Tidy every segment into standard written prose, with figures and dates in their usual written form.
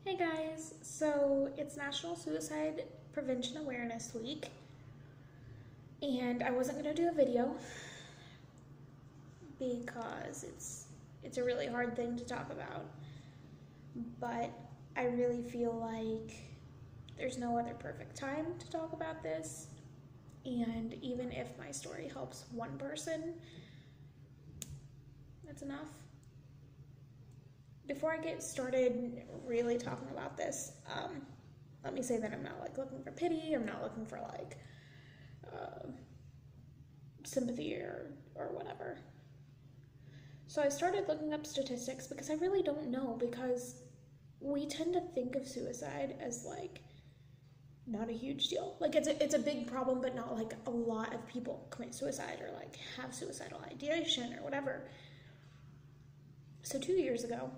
Hey guys, so it's National Suicide Prevention Awareness Week, and I wasn't going to do a video because it's a really hard thing to talk about, but I really feel like there's no other perfect time to talk about this, and even if my story helps one person, that's enough. Before I get started really talking about this, let me say that I'm not looking for pity. I'm not looking for sympathy or whatever. So I started looking up statistics because I really don't know, because we tend to think of suicide as not a huge deal. It's a big problem, but not like a lot of people commit suicide or have suicidal ideation or whatever. So 2 years ago,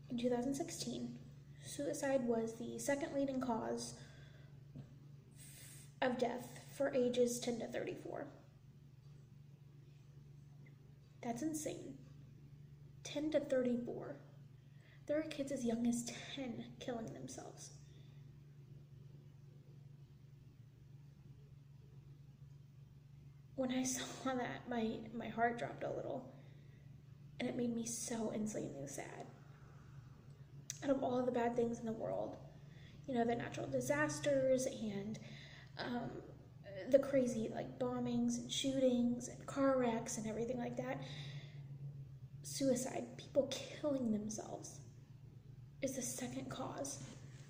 in 2016, suicide was the second leading cause of death for ages 10 to 34. That's insane. 10 to 34. There are kids as young as 10 killing themselves. When I saw that, my heart dropped a little, and it made me so insanely sad. Out of all the bad things in the world, the natural disasters and the crazy bombings and shootings and car wrecks and everything like that, suicide, people killing themselves, is the second cause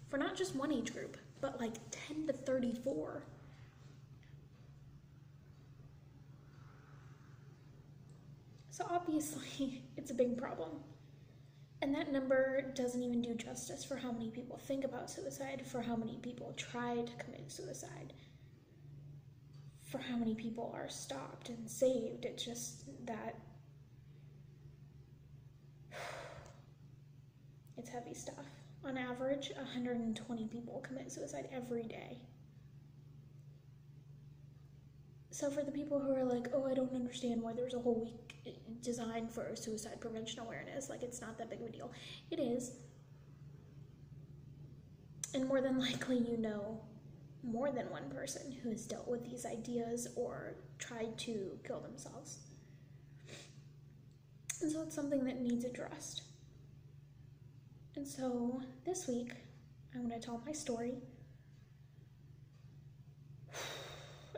for not just one age group, but 10 to 34. So obviously it's a big problem. And that number doesn't even do justice for how many people think about suicide, for how many people try to commit suicide, for how many people are stopped and saved. It's just that it's heavy stuff. On average, 120 people commit suicide every day. So for the people who are oh, I don't understand why there's a whole week designed for suicide prevention awareness, it's not that big of a deal. It is. And more than likely, more than one person who has dealt with these ideas or tried to kill themselves. And so it's something that needs addressed. And so this week, I'm going to tell my story.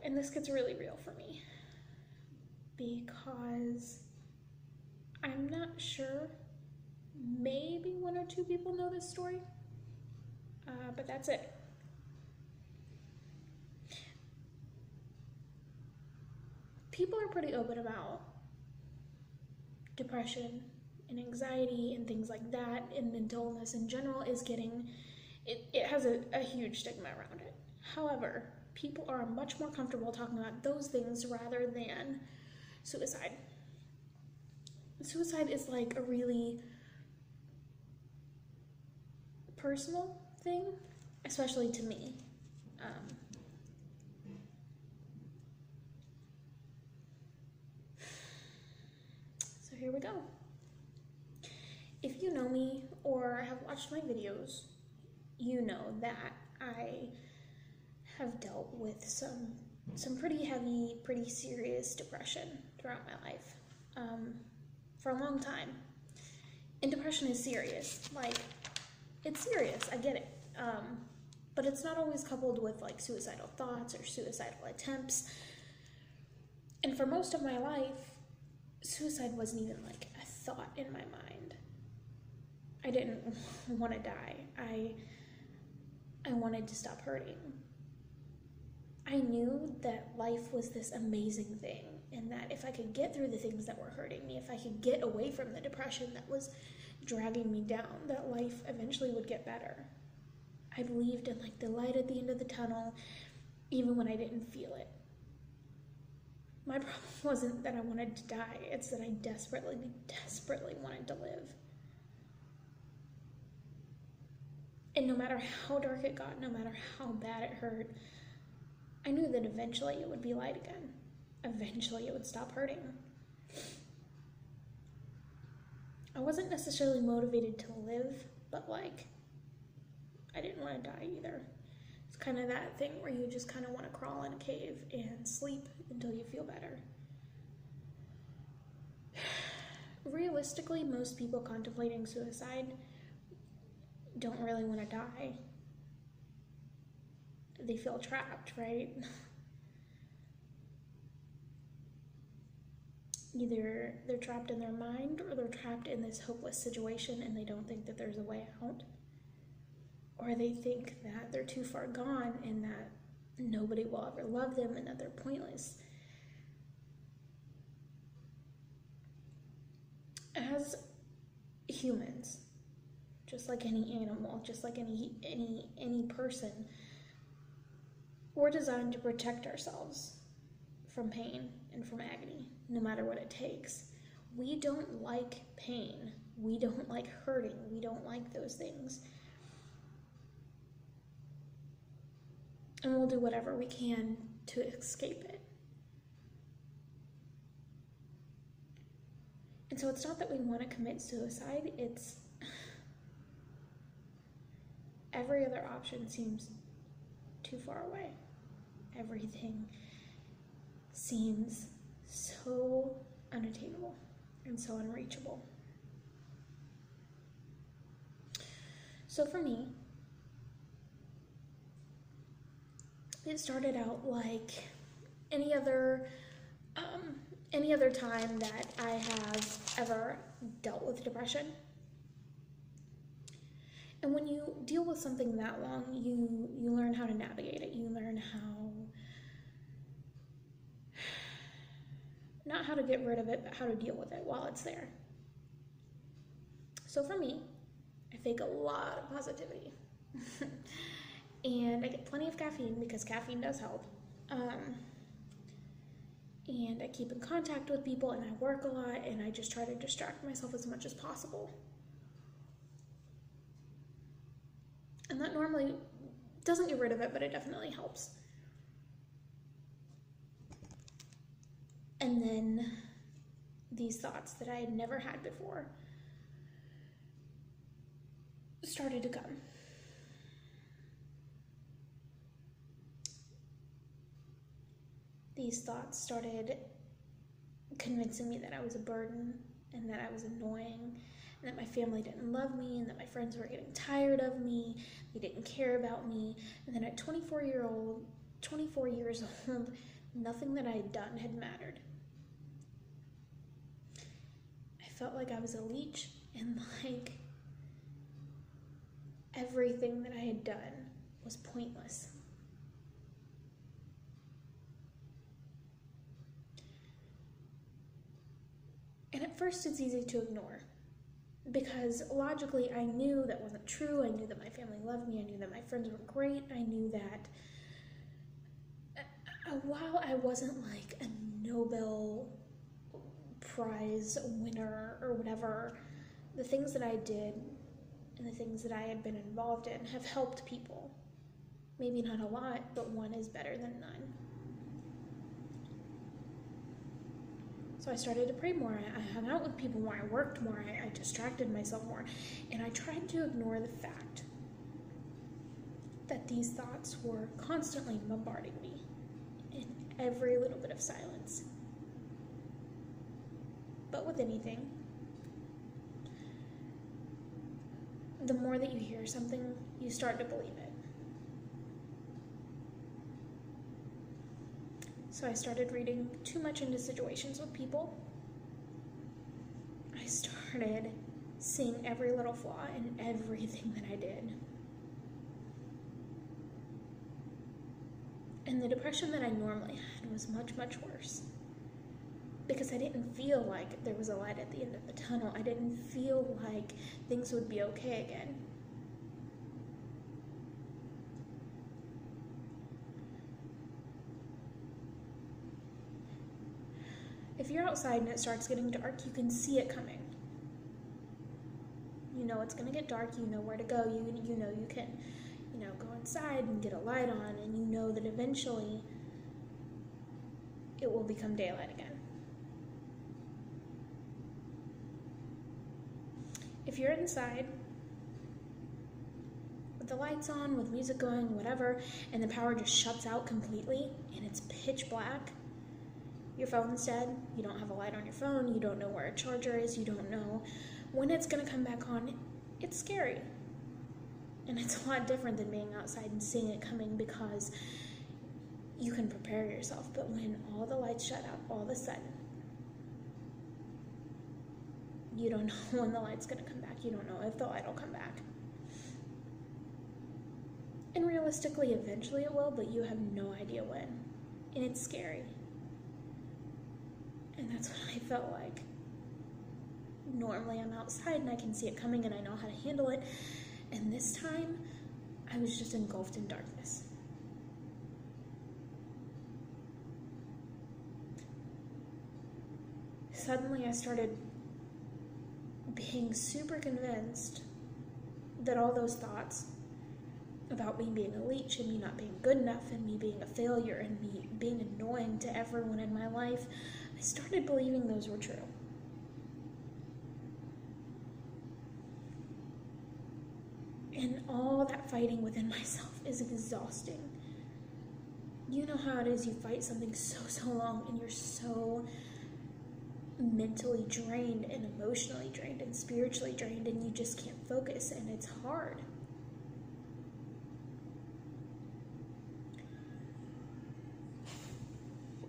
And this gets really real for me, because I'm not sure, maybe one or two people know this story, but that's it. People are pretty open about depression and anxiety and things like that, and mental illness in general it has a huge stigma around it. However, people are much more comfortable talking about those things rather than suicide. Suicide is a really personal thing, especially to me. So here we go. If you know me or have watched my videos, you know that I have dealt with some pretty heavy, pretty serious depression throughout my life, for a long time. And depression is serious. It's serious, I get it. But it's not always coupled with suicidal thoughts or suicidal attempts. And for most of my life, suicide wasn't even a thought in my mind. I didn't want to die. I wanted to stop hurting. I knew that life was this amazing thing, and that if I could get through the things that were hurting me, if I could get away from the depression that was dragging me down, that life eventually would get better. I believed in the light at the end of the tunnel, even when I didn't feel it. My problem wasn't that I wanted to die, it's that I desperately wanted to live. And no matter how dark it got, no matter how bad it hurt, I knew that eventually it would be light again. Eventually it would stop hurting. I wasn't necessarily motivated to live but like, I didn't want to die either. It's kind of that thing where you just kind of want to crawl in a cave and sleep until you feel better. Realistically, most people contemplating suicide don't really want to die. They feel trapped, right? Either they're trapped in their mind or they're trapped in this hopeless situation and they don't think that there's a way out. Or they think that they're too far gone and that nobody will ever love them and that they're pointless. As humans, just like any animal, just like any person, we're designed to protect ourselves from pain and from agony, no matter what it takes. We don't like pain. We don't like hurting. We don't like those things. And we'll do whatever we can to escape it. And so it's not that we want to commit suicide, it's every other option seems too far away. Everything seems so unattainable and so unreachable. So for me, it started out like any other time that I have ever dealt with depression. And when you deal with something that long, you learn how to navigate it. You learn not how to get rid of it, but how to deal with it while it's there. So for me, I fake a lot of positivity. And I get plenty of caffeine because caffeine does help. And I keep in contact with people and I work a lot and I just try to distract myself as much as possible. And that normally doesn't get rid of it, but it definitely helps. And then these thoughts that I had never had before started to come. These thoughts started convincing me that I was a burden and that I was annoying and that my family didn't love me and that my friends were getting tired of me, they didn't care about me. And then at 24 years old, nothing that I had done had mattered. I felt like I was a leech and like everything that I had done was pointless. And at first it's easy to ignore because logically I knew that wasn't true. I knew that my family loved me. I knew that my friends were great. I knew that while I wasn't like a Nobel Prize winner or whatever, the things that I did and the things that I had been involved in have helped people. Maybe not a lot, but one is better than none. So I started to pray more, I hung out with people more, I worked more, I distracted myself more, and I tried to ignore the fact that these thoughts were constantly bombarding me in every little bit of silence. But with anything, the more that you hear something, you start to believe it. So I started reading too much into situations with people. I started seeing every little flaw in everything that I did. And the depression that I normally had was much, much worse. Because I didn't feel like there was a light at the end of the tunnel. I didn't feel like things would be okay again. If you're outside and it starts getting dark, you can see it coming. You know it's gonna get dark, you know where to go, you know you can, go inside and get a light on, and you know that eventually it will become daylight again. If you're inside the lights on, with music going, whatever, and the power just shuts out completely and it's pitch black. Your phone's dead, you don't have a light on your phone, you don't know where a charger is, you don't know when it's gonna come back on. It's scary. And it's a lot different than being outside and seeing it coming, because you can prepare yourself. But when all the lights shut out all of a sudden, you don't know when the light's gonna come back. You don't know if the light will come back. And realistically, eventually it will, but you have no idea when. And it's scary. And that's what I felt like. Normally I'm outside and I can see it coming and I know how to handle it. And this time, I was just engulfed in darkness. Suddenly I started being super convinced that all those thoughts about me being a leech and me not being good enough and me being a failure and me being annoying to everyone in my life, I started believing those were true. And all that fighting within myself is exhausting. You know how it is, you fight something so long and you're so mentally drained and emotionally drained and spiritually drained and you just can't focus, and it's hard.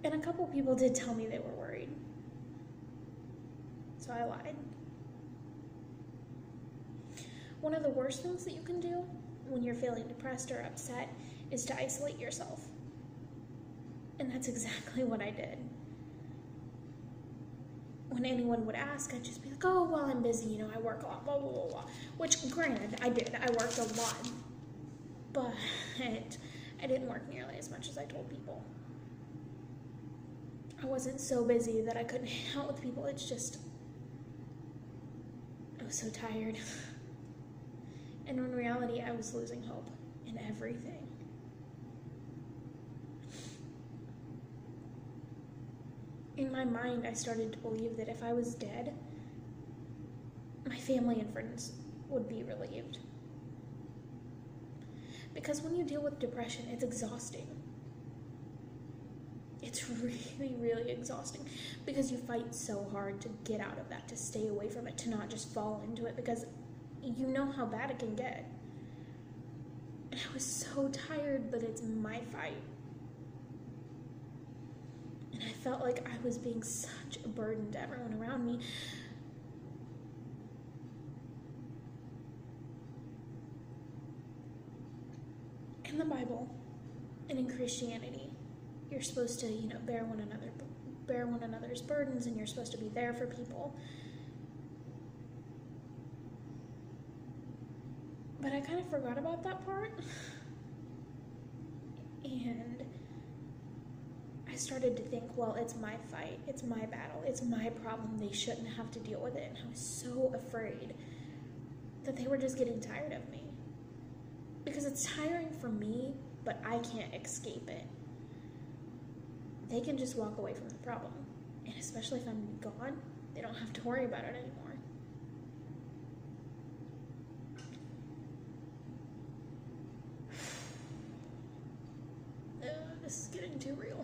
And a couple people did tell me they were worried. So I lied. One of the worst things that you can do when you're feeling depressed or upset is to isolate yourself. And that's exactly what I did. When anyone would ask, I'd just be like, oh, well, I'm busy, you know, I work a lot, blah, blah, blah, blah. Which, granted, I did. I worked a lot. But I didn't work nearly as much as I told people. I wasn't so busy that I couldn't hang out with people. It's just, I was so tired. And in reality, I was losing hope in everything. In my mind, I started to believe that if I was dead, my family and friends would be relieved. Because when you deal with depression, it's exhausting. It's really, really exhausting, because you fight so hard to get out of that, to stay away from it, to not just fall into it, because you know how bad it can get. And I was so tired, but it's my fight. And I felt like I was being such a burden to everyone around me. In the Bible and in Christianity, you're supposed to, bear one another's burdens, and you're supposed to be there for people. But I kind of forgot about that part. And I started to think, well, it's my fight, it's my battle, it's my problem, they shouldn't have to deal with it. And I was so afraid that they were just getting tired of me. Because it's tiring for me, but I can't escape it. They can just walk away from the problem. And especially if I'm gone, they don't have to worry about it anymore. This is getting too real.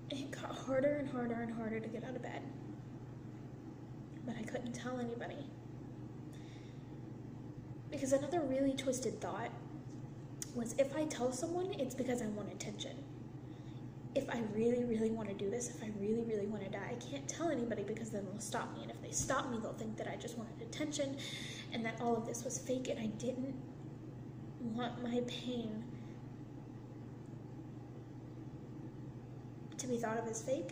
It got harder and harder and harder to get out of bed. But I couldn't tell anybody. Because another really twisted thought was, if I tell someone, it's because I want attention. If I really, really want to do this, if I really, really want to die, I can't tell anybody, because then they'll stop me. And if they stop me, they'll think that I just wanted attention and that all of this was fake, and I didn't want my pain to be thought of as fake.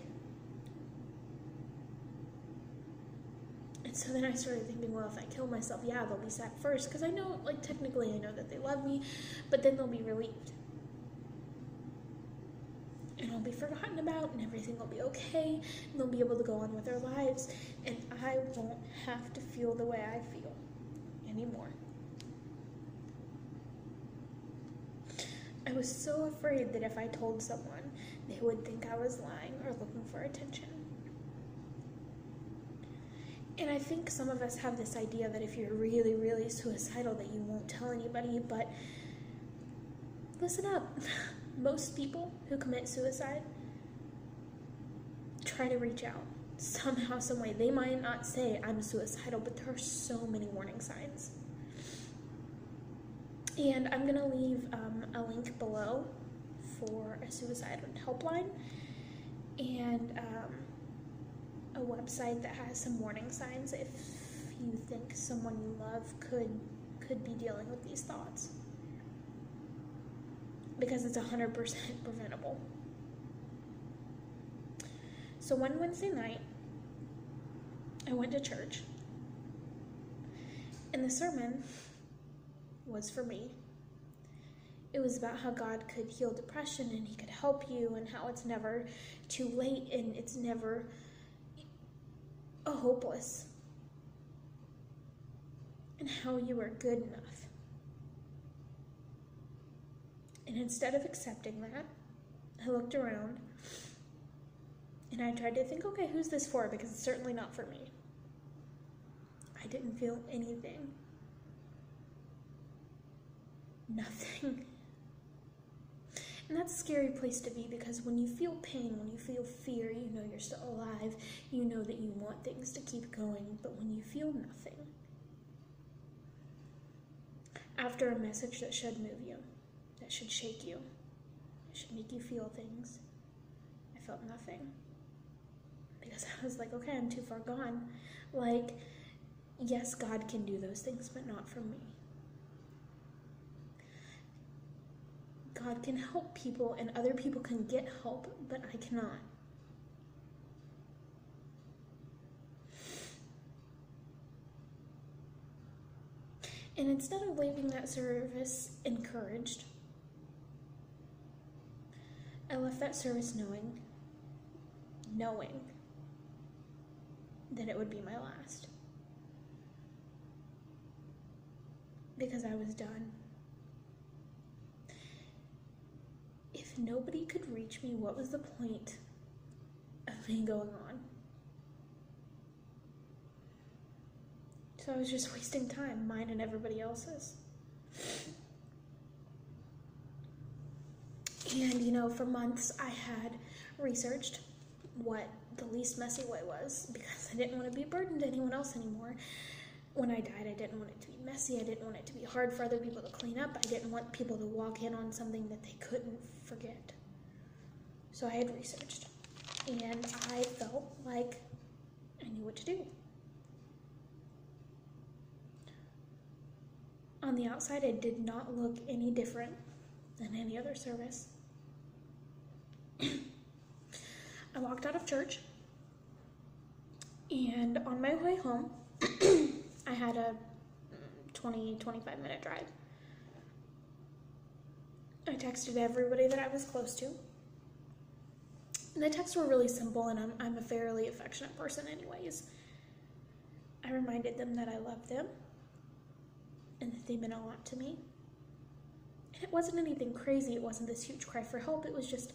And so then I started thinking, well, if I kill myself, yeah, they'll be sad first, because I know, technically I know that they love me, but then they'll be relieved. And I'll be forgotten about, and everything will be okay, and they'll be able to go on with their lives, and I won't have to feel the way I feel anymore. I was so afraid that if I told someone, they would think I was lying or looking for attention. And I think some of us have this idea that if you're really, really suicidal that you won't tell anybody, but listen up. Most people who commit suicide try to reach out somehow, some way. They might not say, I'm suicidal, but there are so many warning signs. And I'm going to leave a link below for a suicide helpline and a website that has some warning signs if you think someone you love could be dealing with these thoughts. Because it's 100% preventable. So one Wednesday night, I went to church, and the sermon was for me. It was about how God could heal depression and he could help you, and how it's never too late and it's never hopeless, and how you are good enough. And instead of accepting that, I looked around and I tried to think, okay, who's this for? Because it's certainly not for me. I didn't feel anything. Nothing. And that's a scary place to be, because when you feel pain, when you feel fear, you know you're still alive. You know that you want things to keep going. But when you feel nothing, after a message that should move you, that should shake you, that should make you feel things, I felt nothing. Because I was like, okay, I'm too far gone. Like, yes, God can do those things, but not for me. God can help people and other people can get help, but I cannot. And instead of leaving that service encouraged, I left that service knowing that it would be my last. Because I was done. If nobody could reach me, what was the point of me going on? So I was just wasting time, mine and everybody else's. And, you know, for months I had researched what the least messy way was, because I didn't want to be a burden to anyone else anymore. When I died, I didn't want it to be messy. I didn't want it to be hard for other people to clean up. I didn't want people to walk in on something that they couldn't forget. So I had researched, and I felt like I knew what to do. On the outside, it did not look any different than any other service. I walked out of church, and on my way home, I had a 25 minute drive. I texted everybody that I was close to. And the texts were really simple, and I'm a fairly affectionate person anyways. I reminded them that I loved them and that they meant a lot to me. And it wasn't anything crazy. It wasn't this huge cry for help. It was just,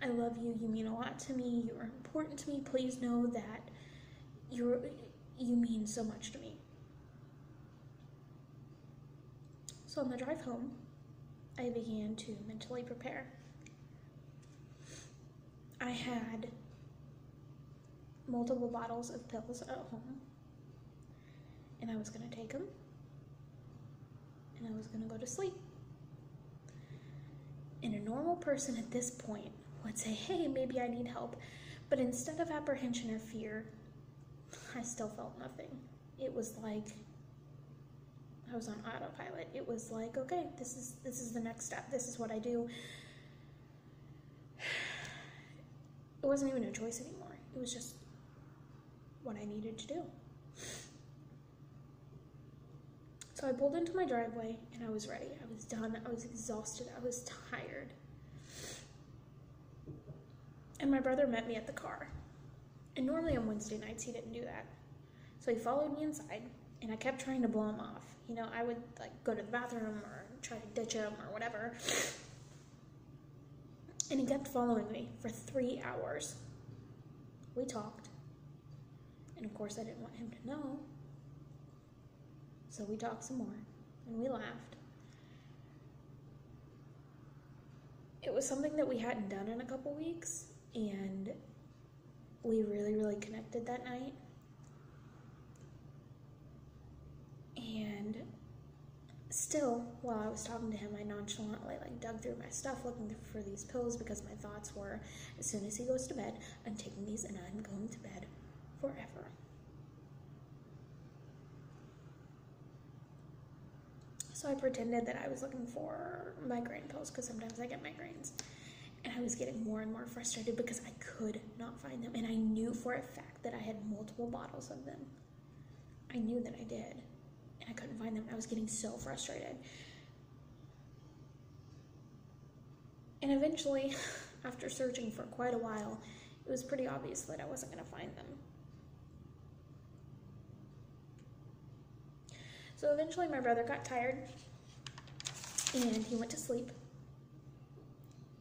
I love you. You mean a lot to me. You are important to me. Please know that you mean so much to me. So on the drive home, I began to mentally prepare. I had multiple bottles of pills at home, and I was going to take them, and I was going to go to sleep. And a normal person at this point would say, hey, maybe I need help. But instead of apprehension or fear, I still felt nothing. It was like I was on autopilot. It was like, okay, this is the next step. This is what I do. It wasn't even a choice anymore. It was just what I needed to do. So I pulled into my driveway and I was ready. I was done. I was exhausted. I was tired. And my brother met me at the car. And normally on Wednesday nights he didn't do that. So he followed me inside, and I kept trying to blow him off. You know, I would like go to the bathroom or try to ditch him or whatever. And he kept following me for 3 hours. We talked. And of course I didn't want him to know. So we talked some more and we laughed. It was something that we hadn't done in a couple weeks, and we really, really connected that night. And still, while I was talking to him, I nonchalantly dug through my stuff looking for these pills, because my thoughts were, as soon as he goes to bed, I'm taking these and I'm going to bed forever. So I pretended that I was looking for migraine pills, because sometimes I get migraines. And I was getting more and more frustrated because I could not find them. And I knew for a fact that I had multiple bottles of them. I knew that I did. And I couldn't find them. I was getting so frustrated. And eventually, after searching for quite a while, it was pretty obvious that I wasn't going to find them. So eventually my brother got tired and he went to sleep.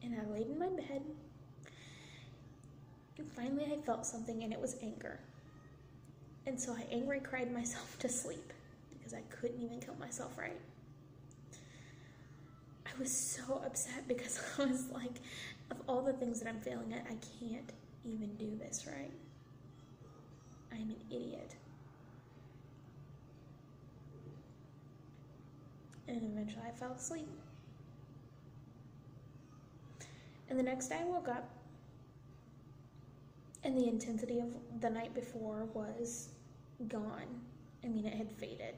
And I laid in my bed. And finally I felt something, and it was anger. And so I angry cried myself to sleep because I couldn't even kill myself right. I was so upset because I was like, of all the things that I'm failing at, I can't even do this right. I'm an idiot. And eventually I fell asleep. And the next day I woke up, and the intensity of the night before was gone. I mean, it had faded.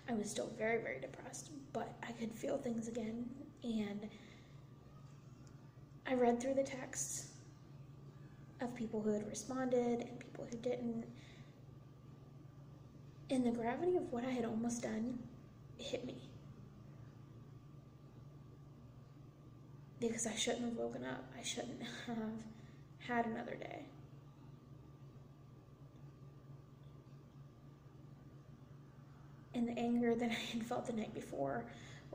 I was still very, very depressed, but I could feel things again. And I read through the texts of people who had responded and people who didn't. And the gravity of what I had almost done hit me. Because I shouldn't have woken up. I shouldn't have had another day. And the anger that I had felt the night before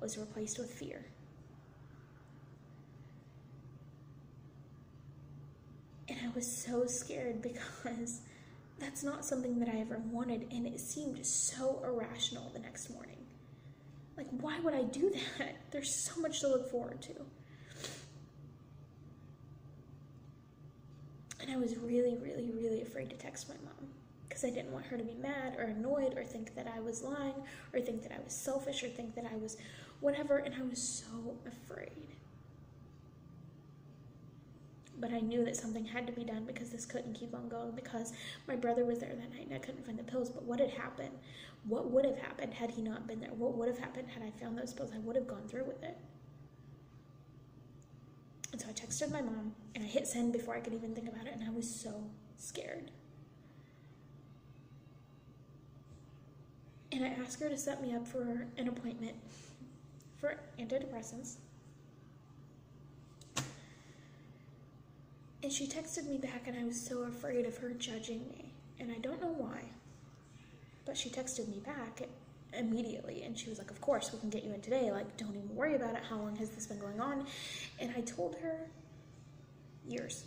was replaced with fear. And I was so scared because that's not something that I ever wanted, and it seemed so irrational the next morning. Like, why would I do that? There's so much to look forward to. And I was really, really, really afraid to text my mom because I didn't want her to be mad or annoyed or think that I was lying or think that I was selfish or think that I was whatever, and I was so afraid. But I knew that something had to be done because this couldn't keep on going, because my brother was there that night and I couldn't find the pills. But what had happened? What would have happened had he not been there? What would have happened had I found those pills? I would have gone through with it. And so I texted my mom, and I hit send before I could even think about it, and I was so scared. And I asked her to set me up for an appointment for antidepressants. And she texted me back, and I was so afraid of her judging me. And I don't know why, but she texted me back immediately, and she was like, of course, we can get you in today. Like, don't even worry about it. How long has this been going on? And I told her years,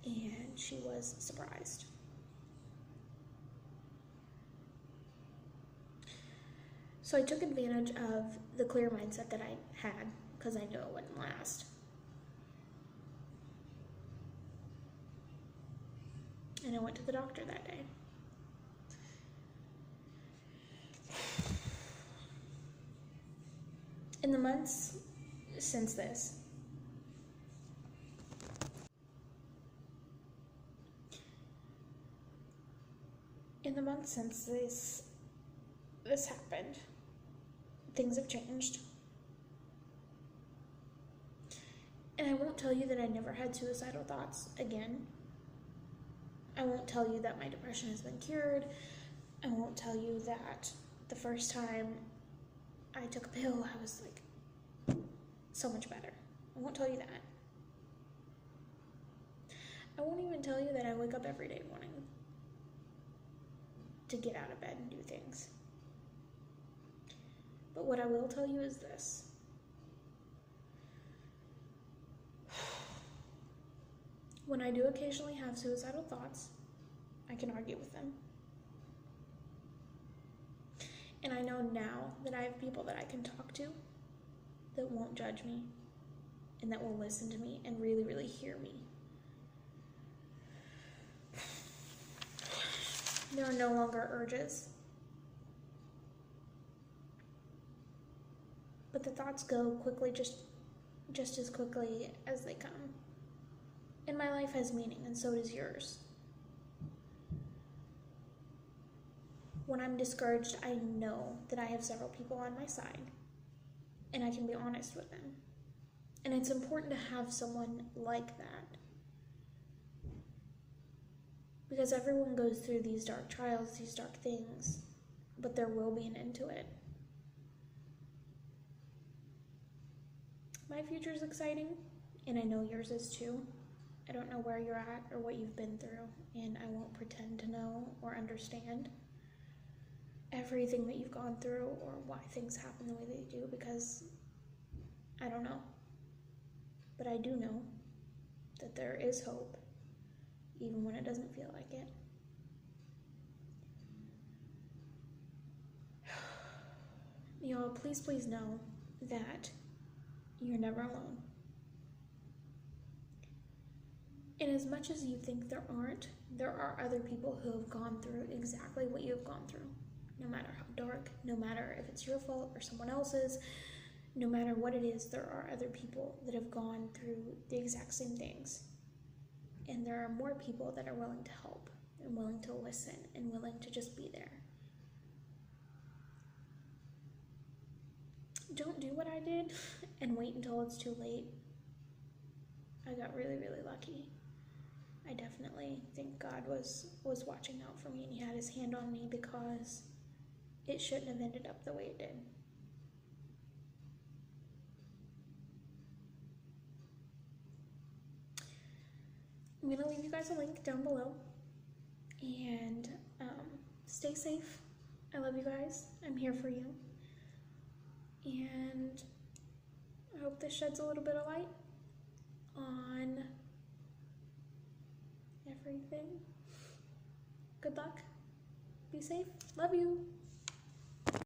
and she was surprised. So I took advantage of the clear mindset that I had because I knew it wouldn't last. And I went to the doctor that day. In the months since this, this happened, things have changed. And I won't tell you that I never had suicidal thoughts again. I won't tell you that my depression has been cured. I won't tell you that the first time I took a pill, I was like so much better. I won't tell you that. I won't even tell you that I wake up every day wanting to get out of bed and do things. But what I will tell you is this. When I do occasionally have suicidal thoughts, I can argue with them. And I know now that I have people that I can talk to that won't judge me and that will listen to me and really, really hear me. There are no longer urges. But the thoughts go quickly, just as quickly as they come. And my life has meaning, and so does yours. When I'm discouraged, I know that I have several people on my side, and I can be honest with them. And it's important to have someone like that. Because everyone goes through these dark trials, these dark things, but there will be an end to it. My future is exciting, and I know yours is too. I don't know where you're at or what you've been through, and I won't pretend to know or understand everything that you've gone through or why things happen the way they do, because I don't know. But I do know that there is hope, even when it doesn't feel like it. Y'all, please know that you're never alone. And as much as you think there aren't, there are other people who have gone through exactly what you have gone through. No matter how dark, no matter if it's your fault or someone else's, no matter what it is, there are other people that have gone through the exact same things. And there are more people that are willing to help and willing to listen and willing to just be there. Don't do what I did and wait until it's too late. I got really, really lucky. I definitely think God was watching out for me, and he had his hand on me, because it shouldn't have ended up the way it did. I'm going to leave you guys a link down below, and stay safe. I love you guys. I'm here for you. And I hope this sheds a little bit of light on everything. Good luck. Be safe. Love you.